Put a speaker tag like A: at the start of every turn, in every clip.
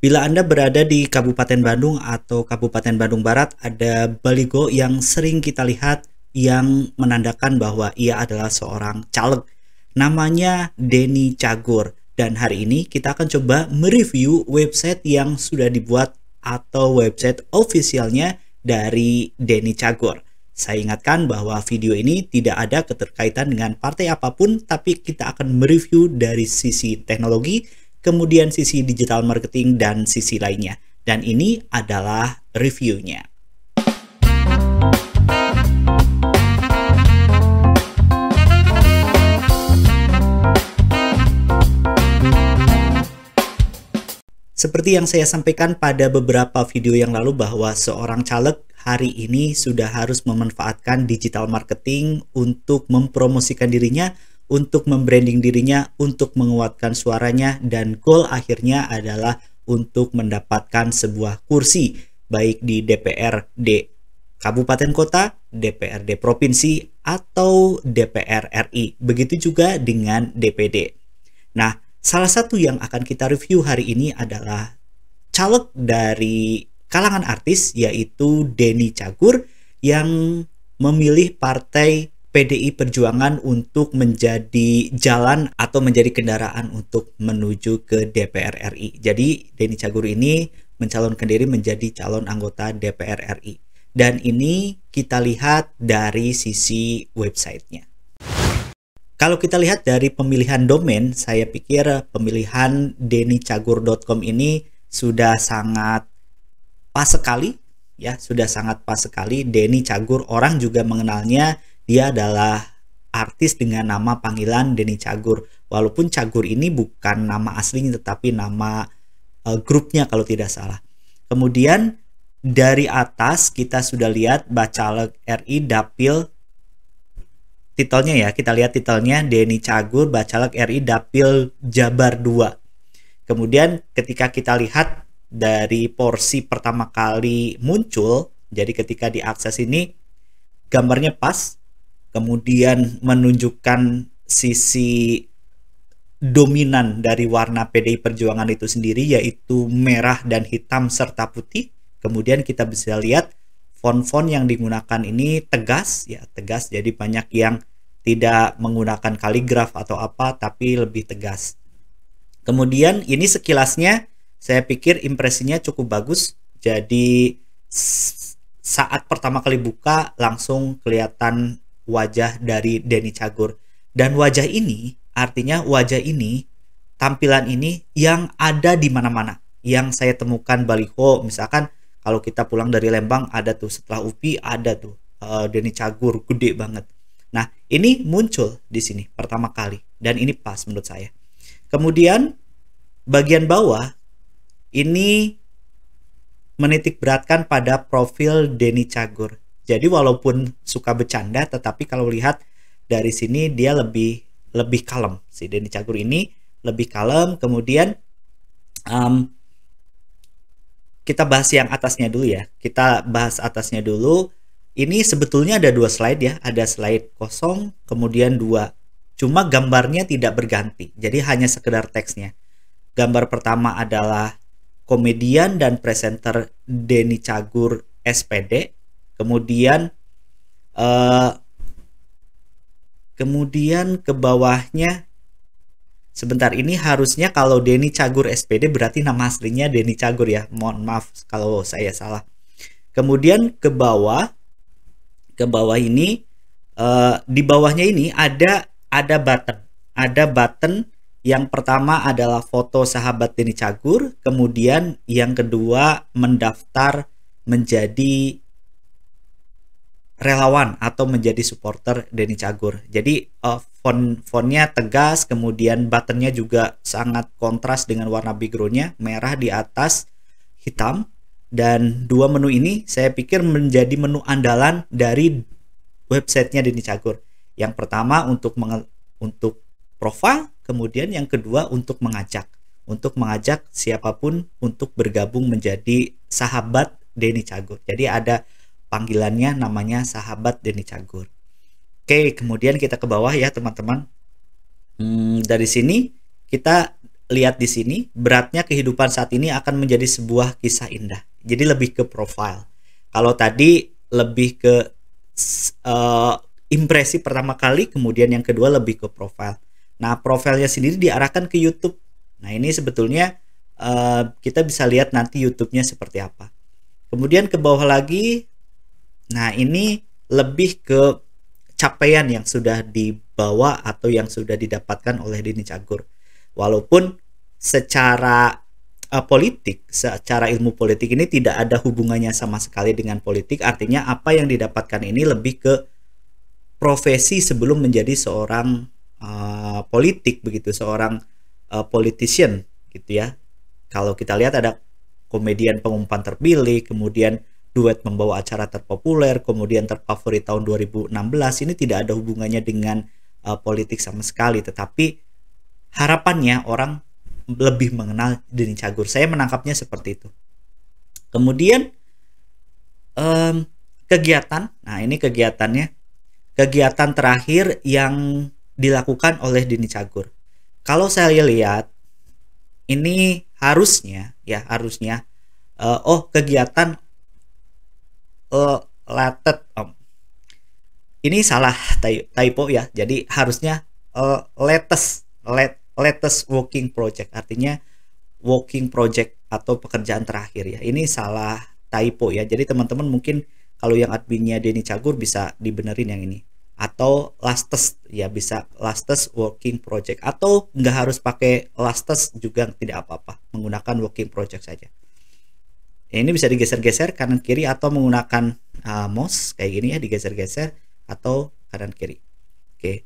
A: Bila Anda berada di Kabupaten Bandung atau Kabupaten Bandung Barat, ada baligo yang sering kita lihat yang menandakan bahwa ia adalah seorang caleg. Namanya Denny Cagur. Dan hari ini kita akan coba mereview website yang sudah dibuat atau website officialnya dari Denny Cagur. Saya ingatkan bahwa video ini tidak ada keterkaitan dengan partai apapun, tapi kita akan mereview dari sisi teknologi, kemudian sisi digital marketing, dan sisi lainnya. Dan ini adalah reviewnya. Seperti yang saya sampaikan pada beberapa video yang lalu bahwa seorang caleg hari ini sudah harus memanfaatkan digital marketing untuk mempromosikan dirinya, untuk membranding dirinya, untuk menguatkan suaranya, dan goal akhirnya adalah untuk mendapatkan sebuah kursi baik di DPRD Kabupaten Kota, DPRD Provinsi, atau DPR RI. Begitu juga dengan DPD. Nah, salah satu yang akan kita review hari ini adalah caleg dari kalangan artis, yaitu Denny Cagur, yang memilih partai PDI Perjuangan untuk menjadi jalan atau menjadi kendaraan untuk menuju ke DPR RI. Jadi Denny Cagur ini mencalonkan diri menjadi calon anggota DPR RI. Dan ini kita lihat dari sisi websitenya. Kalau kita lihat dari pemilihan domain, saya pikir pemilihan dennycagur.com ini sudah sangat pas sekali, ya, sudah sangat pas sekali. Denny Cagur, orang juga mengenalnya, dia adalah artis dengan nama panggilan Denny Cagur. Walaupun Cagur ini bukan nama aslinya, tetapi nama grupnya kalau tidak salah. Kemudian dari atas kita sudah lihat Bacalek RI Dapil. Titelnya ya, kita lihat titelnya Denny Cagur, Bacalek RI Dapil Jabar 2. Kemudian ketika kita lihat dari porsi pertama kali muncul, jadi ketika diakses ini gambarnya pas, kemudian menunjukkan sisi dominan dari warna PDI Perjuangan itu sendiri, yaitu merah dan hitam serta putih. Kemudian kita bisa lihat font-font yang digunakan ini tegas, ya tegas, jadi banyak yang tidak menggunakan kaligraf atau apa, tapi lebih tegas. Kemudian ini sekilasnya, saya pikir impresinya cukup bagus. Jadi saat pertama kali buka langsung kelihatan wajah dari Denny Cagur. Dan wajah ini, artinya wajah ini, tampilan ini yang ada di mana-mana. Yang saya temukan baliho, misalkan kalau kita pulang dari Lembang ada tuh, setelah UPI ada tuh Denny Cagur gede banget. Nah, ini muncul di sini pertama kali dan ini pas menurut saya. Kemudian bagian bawah ini menitik beratkan pada profil Denny Cagur. Jadi walaupun suka bercanda, tetapi kalau lihat dari sini dia lebih kalem. Si Denny Cagur ini lebih kalem. Kemudian kita bahas yang atasnya dulu ya. Kita bahas atasnya dulu. Ini sebetulnya ada dua slide ya. Ada slide kosong, kemudian dua. Cuma gambarnya tidak berganti. Jadi hanya sekedar teksnya. Gambar pertama adalah komedian dan presenter Denny Cagur SPD. Kemudian ke bawahnya, sebentar, ini harusnya kalau Denny Cagur SPD berarti nama aslinya Denny Cagur ya. Mohon maaf kalau saya salah. Kemudian ke bawah ini, di bawahnya ini ada button. Ada button. Yang pertama adalah foto sahabat Denny Cagur, kemudian yang kedua mendaftar menjadi relawan atau menjadi supporter Denny Cagur. Jadi fontnya tegas, kemudian buttonnya juga sangat kontras dengan warna backgroundnya, merah di atas, hitam. Dan dua menu ini saya pikir menjadi menu andalan dari websitenya Denny Cagur. Yang pertama untuk profile, kemudian yang kedua untuk mengajak siapapun untuk bergabung menjadi sahabat Denny Cagur. Jadi ada panggilannya namanya sahabat Denny Cagur. Oke, kemudian kita ke bawah ya teman-teman. Dari sini kita lihat di sini, beratnya kehidupan saat ini akan menjadi sebuah kisah indah. Jadi lebih ke profile. Kalau tadi lebih ke impresi pertama kali, kemudian yang kedua lebih ke profile. Nah, profilnya sendiri diarahkan ke YouTube. Nah, ini sebetulnya kita bisa lihat nanti YouTube-nya seperti apa. Kemudian ke bawah lagi, nah ini lebih ke capaian yang sudah dibawa atau yang sudah didapatkan oleh Denny Cagur. Walaupun secara politik, secara ilmu politik ini tidak ada hubungannya sama sekali dengan politik, artinya apa yang didapatkan ini lebih ke profesi sebelum menjadi seorang politik begitu, seorang politician gitu ya. Kalau kita lihat ada komedian pengumpan terpilih, kemudian duet membawa acara terpopuler, kemudian terfavorit tahun 2016, ini tidak ada hubungannya dengan politik sama sekali, tetapi harapannya orang lebih mengenal Denny Cagur. Saya menangkapnya seperti itu. Kemudian kegiatan, nah ini kegiatannya, kegiatan terakhir yang dilakukan oleh Denny Cagur. Kalau saya lihat ini harusnya kegiatan latet ini salah typo ya. Jadi harusnya latest working project, artinya working project atau pekerjaan terakhir ya. Ini salah typo ya. Jadi teman-teman mungkin kalau yang adminnya Denny Cagur bisa dibenerin yang ini, atau latest ya, bisa latest working project, atau nggak harus pakai latest juga tidak apa-apa, menggunakan working project saja. Ini bisa digeser-geser kanan kiri atau menggunakan mouse kayak gini ya, digeser-geser atau kanan kiri. Oke.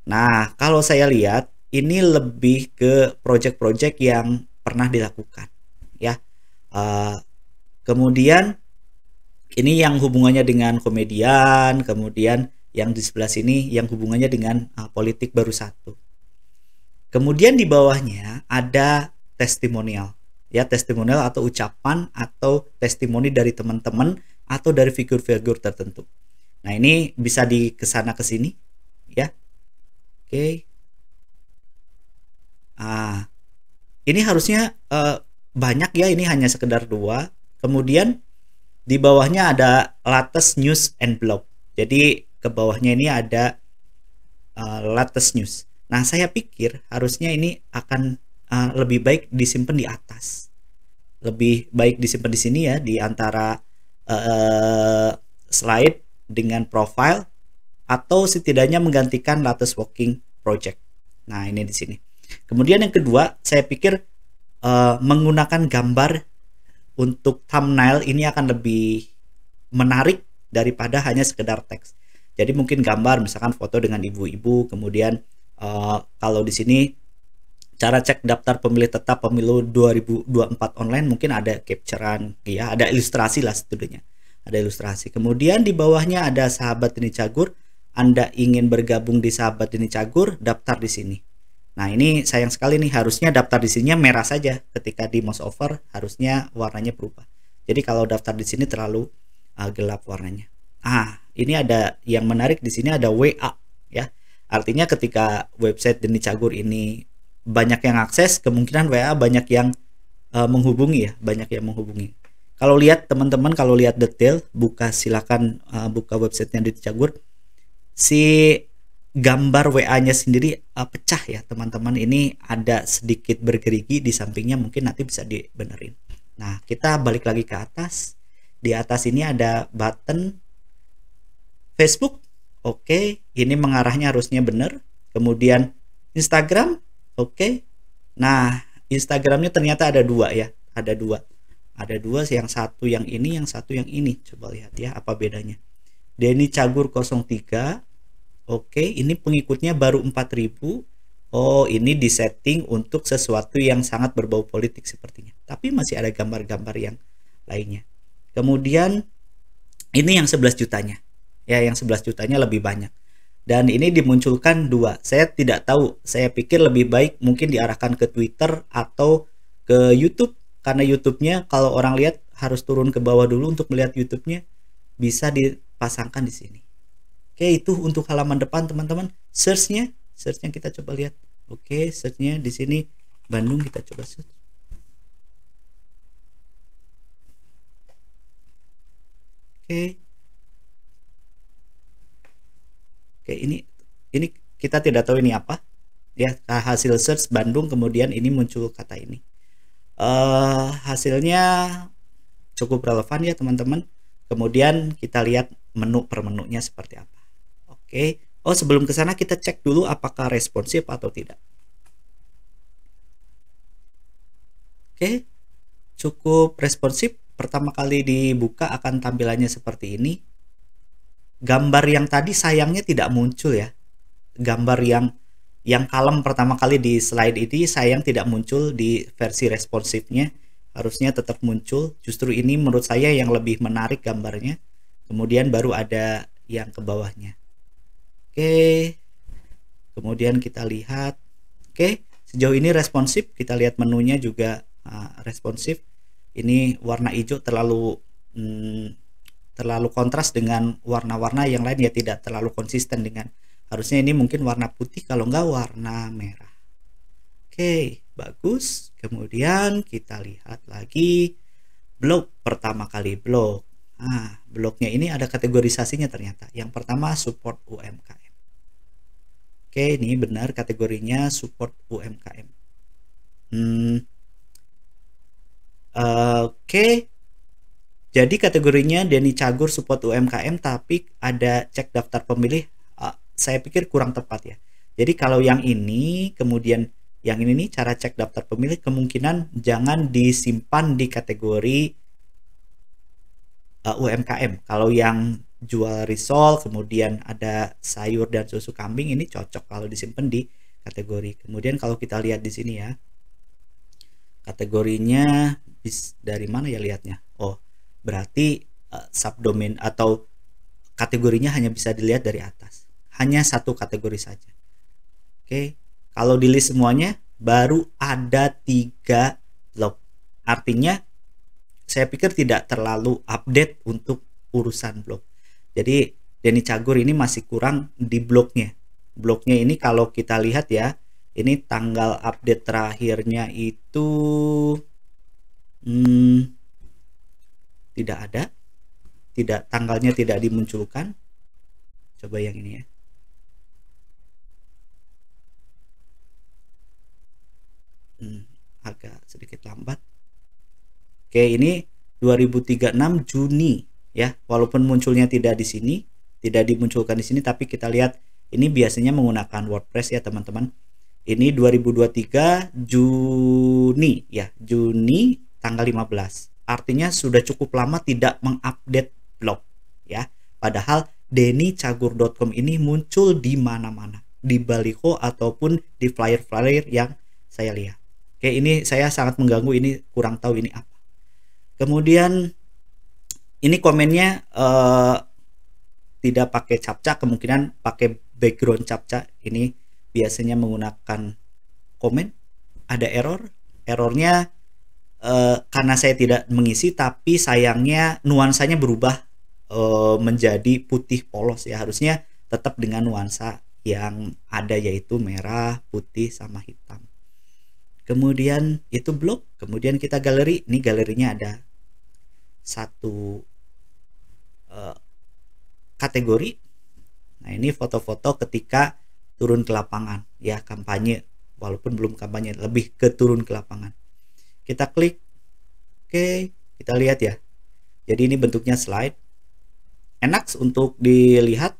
A: Nah, kalau saya lihat ini lebih ke project-project yang pernah dilakukan ya. Kemudian ini yang hubungannya dengan komedian, kemudian yang di sebelah sini yang hubungannya dengan politik baru satu. Kemudian di bawahnya ada testimonial. Ya, testimonial atau ucapan atau testimoni dari teman-teman atau dari figur-figur tertentu. Nah, ini bisa di kesana ke sini ya. Oke. Ini harusnya banyak ya, ini hanya sekedar 2. Kemudian di bawahnya ada latest news and blog. Jadi ke bawahnya ini ada latest news. Nah, saya pikir harusnya ini akan lebih baik disimpan di atas. Lebih baik disimpan di sini ya, di antara slide dengan profile, atau setidaknya menggantikan latest working project. Nah, ini di sini. Kemudian yang kedua, saya pikir menggunakan gambar untuk thumbnail ini akan lebih menarik daripada hanya sekedar teks. Jadi mungkin gambar, misalkan foto dengan ibu-ibu, kemudian kalau di sini cara cek daftar pemilih tetap pemilu 2024 online, mungkin ada capturean ya, ada ilustrasi lah setidaknya. Ada ilustrasi. Kemudian di bawahnya ada sahabat Denny Cagur. Anda ingin bergabung di sahabat Denny Cagur, daftar di sini. Nah, ini sayang sekali nih, harusnya daftar di sininya merah saja. Ketika di mouse over harusnya warnanya berubah. Jadi kalau daftar di sini terlalu gelap warnanya. Ini ada yang menarik di sini, ada WA ya. Artinya ketika website Denny Cagur ini banyak yang akses, kemungkinan WA banyak yang menghubungi ya, banyak yang menghubungi. Kalau lihat teman-teman, kalau lihat detail, silakan buka websitenya Denny Cagur. Si gambar WA-nya sendiri pecah ya teman-teman, ini ada sedikit bergerigi di sampingnya, mungkin nanti bisa dibenerin. Nah, kita balik lagi ke atas. Di atas ini ada button Facebook. Oke, ini mengarahnya harusnya benar. Kemudian Instagram. Oke. Nah, Instagramnya ternyata ada 2 ya, ada 2, yang satu yang ini, yang satu yang ini. Coba lihat ya apa bedanya. Denny Cagur 03. Oke, ini pengikutnya baru 4.000. Oh, ini disetting untuk sesuatu yang sangat berbau politik sepertinya. Tapi masih ada gambar-gambar yang lainnya. Kemudian ini yang 11 jutanya. Ya, yang 11 jutanya lebih banyak. Dan ini dimunculkan 2. Saya tidak tahu. Saya pikir lebih baik mungkin diarahkan ke Twitter atau ke YouTube. Karena YouTube-nya kalau orang lihat harus turun ke bawah dulu untuk melihat YouTube-nya. Bisa dipasangkan di sini. Oke, itu untuk halaman depan teman-teman. Search-nya kita coba lihat. Oke, search-nya di sini Bandung kita coba search. Oke. Oke, ini kita tidak tahu ini apa. Ya, hasil search Bandung kemudian ini muncul kata ini. Hasilnya cukup relevan ya teman-teman. Kemudian kita lihat menu per menunya seperti apa. Oke. Oh, sebelum ke sana kita cek dulu apakah responsif atau tidak. Oke. Cukup responsif. Pertama kali dibuka akan tampilannya seperti ini. Gambar yang tadi sayangnya tidak muncul ya. Gambar yang kalem pertama kali di slide ini sayang tidak muncul di versi responsifnya. Harusnya tetap muncul. Justru ini menurut saya yang lebih menarik gambarnya. Kemudian baru ada yang ke bawahnya. Oke. Kemudian kita lihat. Oke, sejauh ini responsif. Kita lihat menunya juga responsif. Ini warna hijau terlalu kontras dengan warna-warna yang lain ya, tidak terlalu konsisten dengan, harusnya ini mungkin warna putih kalau enggak warna merah. Oke, bagus. Kemudian kita lihat lagi blog, pertama kali blog. Nah, blognya ini ada kategorisasinya ternyata. Yang pertama support UMKM. Oke, ini benar kategorinya support UMKM. Oke. Jadi kategorinya Denny Cagur support UMKM, tapi ada cek daftar pemilih. Saya pikir kurang tepat ya. Jadi kalau yang ini, kemudian yang ini nih cara cek daftar pemilih, kemungkinan jangan disimpan di kategori UMKM. Kalau yang jual risol, kemudian ada sayur dan susu kambing, ini cocok kalau disimpan di kategori. Kemudian kalau kita lihat di sini ya, kategorinya dari mana ya lihatnya? Oh, berarti subdomain atau kategorinya hanya bisa dilihat dari atas. Hanya satu kategori saja. Oke, kalau di list semuanya baru ada 3 blog. Artinya saya pikir tidak terlalu update untuk urusan blog. Jadi Denny Cagur ini masih kurang di blognya. Blognya ini kalau kita lihat ya, ini tanggal update terakhirnya itu tidak ada, tanggalnya tidak dimunculkan. Coba yang ini ya. Agak sedikit lambat. Oke, ini 2036 Juni ya. Walaupun munculnya tidak di sini, tidak dimunculkan di sini, tapi kita lihat ini biasanya menggunakan WordPress ya teman-teman. Ini 2023 Juni ya, Juni tanggal 15. Artinya sudah cukup lama tidak mengupdate blog ya. Padahal dennycagur.com ini muncul di mana-mana, di baliho ataupun di flyer-flyer yang saya lihat. Oke, ini saya sangat mengganggu, ini kurang tahu ini apa. Kemudian ini komennya tidak pakai captcha, kemungkinan pakai background captcha. Ini biasanya menggunakan komen. Ada errornya karena saya tidak mengisi, tapi sayangnya nuansanya berubah menjadi putih polos ya. Harusnya tetap dengan nuansa yang ada, yaitu merah, putih, sama hitam. Kemudian itu blog. Kemudian kita galeri. Ini galerinya ada satu kategori. Nah, ini foto-foto ketika turun ke lapangan ya, kampanye, walaupun belum kampanye, lebih ke turun ke lapangan. Kita klik. Oke, kita lihat ya. Jadi ini bentuknya slide. Enak untuk dilihat.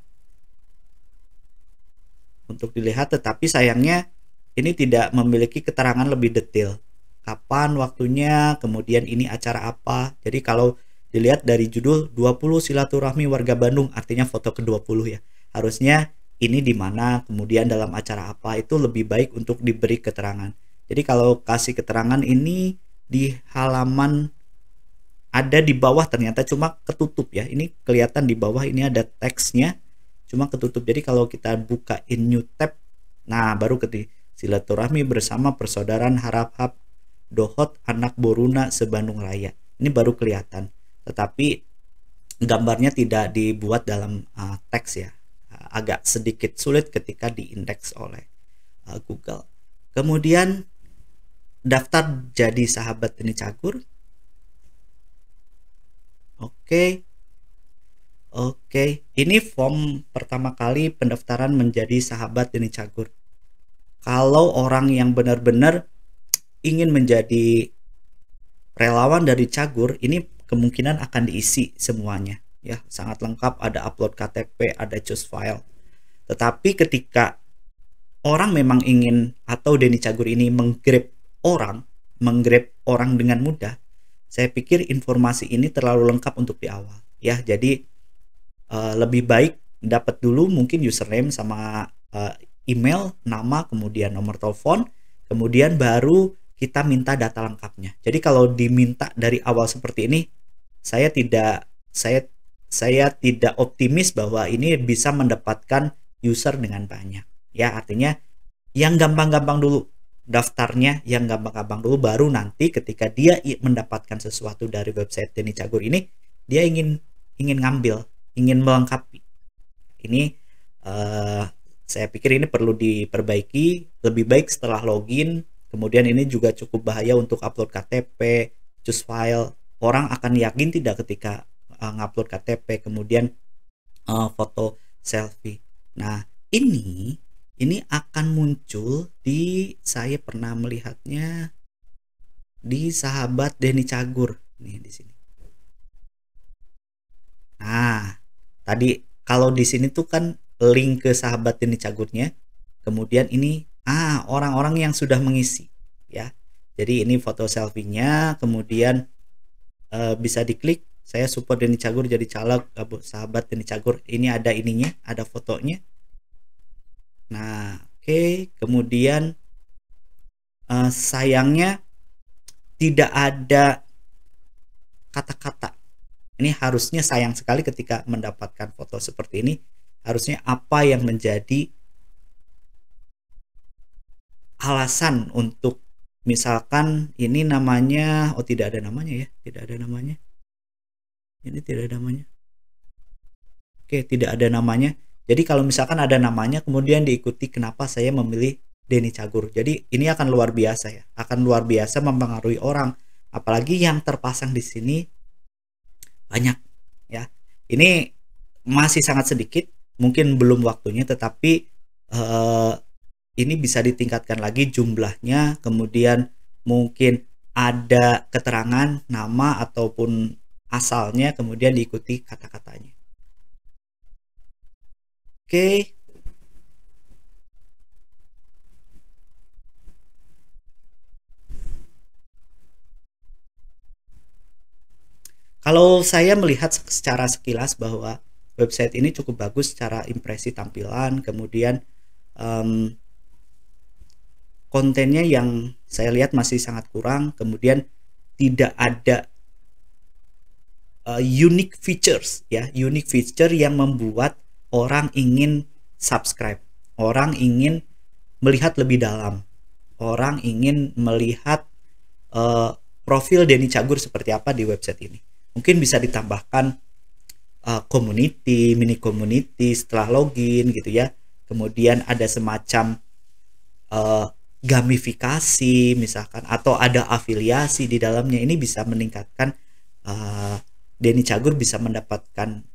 A: Tetapi sayangnya ini tidak memiliki keterangan lebih detail. Kapan waktunya, kemudian ini acara apa. Jadi kalau dilihat dari judul 20 silaturahmi warga Bandung, artinya foto ke-20 ya. Harusnya ini di mana, kemudian dalam acara apa, itu lebih baik untuk diberi keterangan. Jadi kalau kasih keterangan ini di halaman ada di bawah, ternyata cuma ketutup ya. Ini kelihatan di bawah ini ada teksnya, cuma ketutup. Jadi kalau kita buka in new tab, nah baru ketik silaturahmi bersama persaudaraan harap-hap dohot anak boruna sebandung raya. Ini baru kelihatan, tetapi gambarnya tidak dibuat dalam teks ya. Agak sedikit sulit ketika diindeks oleh Google. Kemudian daftar jadi sahabat Deni Cagur. Oke. Oke, ini form pertama kali pendaftaran menjadi sahabat Deni Cagur. Kalau orang yang benar-benar ingin menjadi relawan dari Cagur, ini kemungkinan akan diisi semuanya. Ya, sangat lengkap, ada upload KTP, ada choose file. Tetapi ketika orang memang ingin atau Deni Cagur ini menggrab orang dengan mudah, saya pikir informasi ini terlalu lengkap untuk di awal. Ya, jadi lebih baik dapat dulu mungkin username sama email, nama, kemudian nomor telepon, kemudian baru kita minta data lengkapnya. Jadi kalau diminta dari awal seperti ini, saya tidak optimis bahwa ini bisa mendapatkan user dengan banyak. Ya, artinya yang gampang-gampang dulu daftarnya, yang gampang-gampang dulu, baru nanti ketika dia mendapatkan sesuatu dari website Deni Cagur ini, dia ingin ngambil, ingin melengkapi. Ini saya pikir ini perlu diperbaiki. Lebih baik setelah login. Kemudian ini juga cukup bahaya untuk upload KTP, choose file. Orang akan yakin tidak ketika ngupload KTP, kemudian foto selfie. Nah, ini akan muncul saya pernah melihatnya di sahabat Deni Cagur nih di sini. Nah, tadi kalau di sini tuh kan link ke sahabat Deni Cagurnya, kemudian ini orang-orang yang sudah mengisi ya. Jadi ini foto selfie-nya, kemudian bisa diklik, saya support Deni Cagur jadi caleg, sahabat Deni Cagur. Ini ada ininya, ada fotonya. Nah, oke. Kemudian sayangnya tidak ada kata-kata. Ini harusnya sayang sekali ketika mendapatkan foto seperti ini. Harusnya apa yang menjadi alasan untuk, misalkan ini namanya, tidak ada namanya ya, tidak ada namanya. Ini tidak ada namanya. Oke, tidak ada namanya. Jadi kalau misalkan ada namanya kemudian diikuti kenapa saya memilih Deni Cagur. Jadi ini akan luar biasa ya, akan luar biasa mempengaruhi orang. Apalagi yang terpasang di sini banyak ya. Ini masih sangat sedikit, mungkin belum waktunya, tetapi ini bisa ditingkatkan lagi jumlahnya. Kemudian mungkin ada keterangan nama ataupun asalnya, kemudian diikuti kata-katanya. Oke. Kalau saya melihat secara sekilas bahwa website ini cukup bagus secara impresi tampilan, kemudian kontennya yang saya lihat masih sangat kurang, kemudian tidak ada unique features ya, unique feature yang membuat orang ingin subscribe, orang ingin melihat lebih dalam, orang ingin melihat profil Deni Cagur seperti apa di website ini. Mungkin bisa ditambahkan community, mini community setelah login gitu ya. Kemudian ada semacam gamifikasi misalkan, atau ada afiliasi di dalamnya. Ini bisa meningkatkan Deni Cagur bisa mendapatkan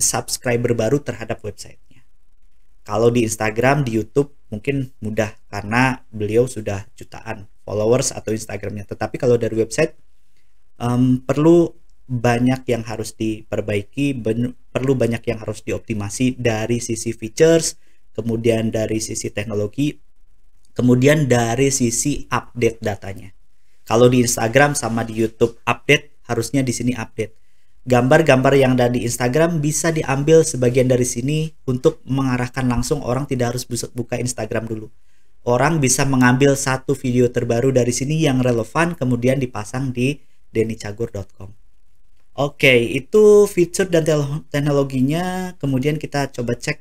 A: subscriber baru terhadap websitenya. Kalau di Instagram, di YouTube mungkin mudah karena beliau sudah jutaan followers atau Instagramnya. Tetapi kalau dari website perlu banyak yang harus diperbaiki, perlu banyak yang harus dioptimasi dari sisi features, kemudian dari sisi teknologi, kemudian dari sisi update datanya. Kalau di Instagram sama di YouTube update, harusnya di sini update. Gambar-gambar yang ada di Instagram bisa diambil sebagian dari sini untuk mengarahkan langsung, orang tidak harus buka Instagram dulu. Orang bisa mengambil satu video terbaru dari sini yang relevan, kemudian dipasang di denicagur.com. Oke, itu fitur dan teknologinya. Kemudian kita coba cek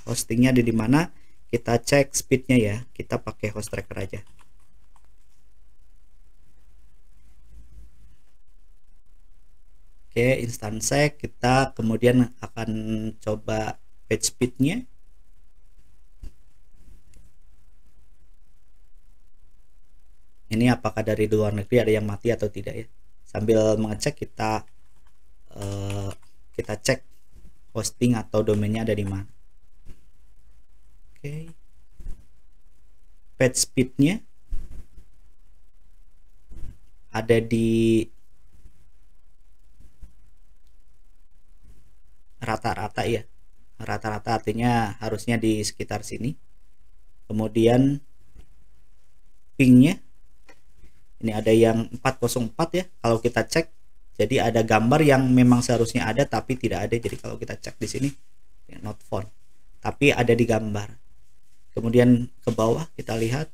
A: hostingnya di mana. Kita cek speednya ya. Kita pakai host tracker aja. Oke, Instansec. Kita kemudian akan coba page speednya. ini apakah dari luar negeri ada yang mati atau tidak ya. Sambil mengecek kita cek hosting atau domainnya ada di mana. Oke. Page speednya ada di rata-rata ya, rata-rata artinya harusnya di sekitar sini. Kemudian pingnya ini ada yang 404 ya, kalau kita cek jadi ada gambar yang memang seharusnya ada tapi tidak ada. Jadi kalau kita cek di sini ya, not found, tapi ada di gambar. Kemudian ke bawah kita lihat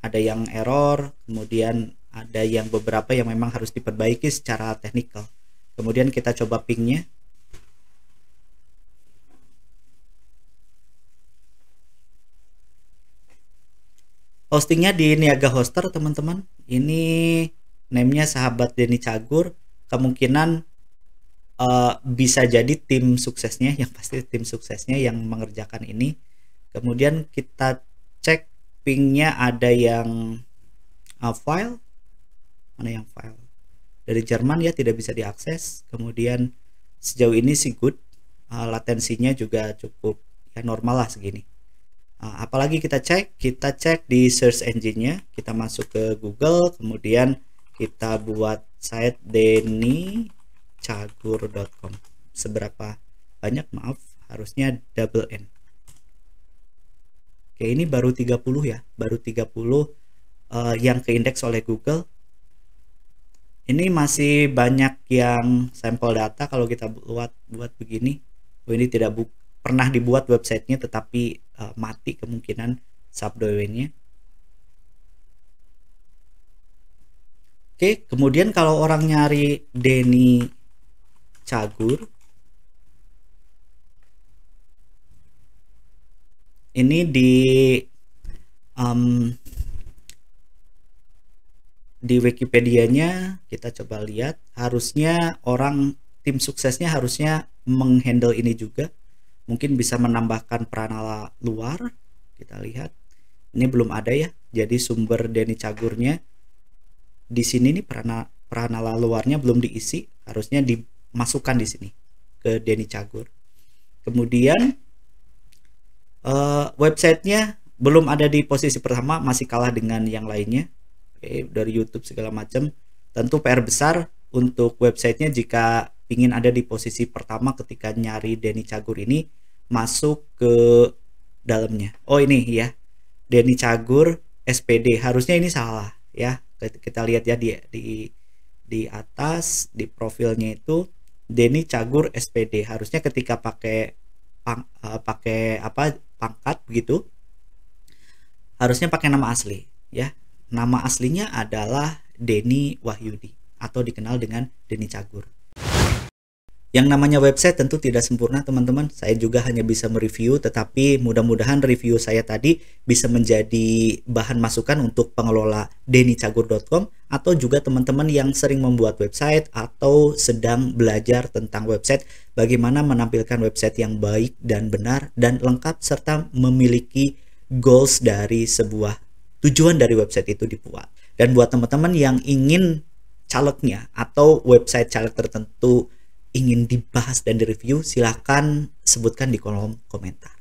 A: ada yang error, kemudian ada yang beberapa yang memang harus diperbaiki secara teknikal. Kemudian kita coba pingnya. Hostingnya di Niaga Hoster teman-teman. Ini namenya sahabat Denny Cagur. Kemungkinan bisa jadi tim suksesnya, yang pasti tim suksesnya yang mengerjakan ini. Kemudian kita cek pingnya ada yang file, mana yang file dari Jerman ya, tidak bisa diakses. Kemudian sejauh ini sih good, latensinya juga cukup ya, normal lah segini. Apalagi kita cek di search engine-nya, kita masuk ke Google, kemudian kita buat site dennycagur.com. Seberapa banyak, maaf, harusnya double N. Oke, ini baru 30 ya, baru 30 yang keindeks oleh Google. Ini masih banyak yang sampel data kalau kita buat begini. Ini tidak pernah dibuat websitenya, tetapi mati kemungkinan subdomainnya. Oke, kemudian kalau orang nyari Denny Cagur, ini di Wikipedia-nya kita coba lihat, harusnya tim suksesnya harusnya menghandle ini juga. Mungkin bisa menambahkan peranala luar. Kita lihat ini belum ada ya, jadi sumber Denny Cagurnya di sini nih, peranala luarnya belum diisi, harusnya dimasukkan di sini ke Denny Cagur. Kemudian websitenya belum ada di posisi pertama, masih kalah dengan yang lainnya. Oke, dari YouTube segala macam. Tentu PR besar untuk websitenya jika ingin ada di posisi pertama ketika nyari Denny Cagur ini, masuk ke dalamnya. Oh ini ya, Denny Cagur SPD, harusnya ini salah ya. Kita lihat ya di atas di profilnya itu Denny Cagur SPD, harusnya ketika pakai pangkat begitu, harusnya pakai nama asli ya. Nama aslinya adalah Denny Wahyudi atau dikenal dengan Denny Cagur. Yang namanya website tentu tidak sempurna teman-teman, saya juga hanya bisa mereview, tetapi mudah-mudahan review saya tadi bisa menjadi bahan masukan untuk pengelola dennycagur.com atau juga teman-teman yang sering membuat website atau sedang belajar tentang website, bagaimana menampilkan website yang baik dan benar dan lengkap serta memiliki goals dari sebuah tujuan dari website itu dibuat. Dan buat teman-teman yang ingin calegnya atau website caleg tertentu ingin dibahas dan direview, silahkan sebutkan di kolom komentar.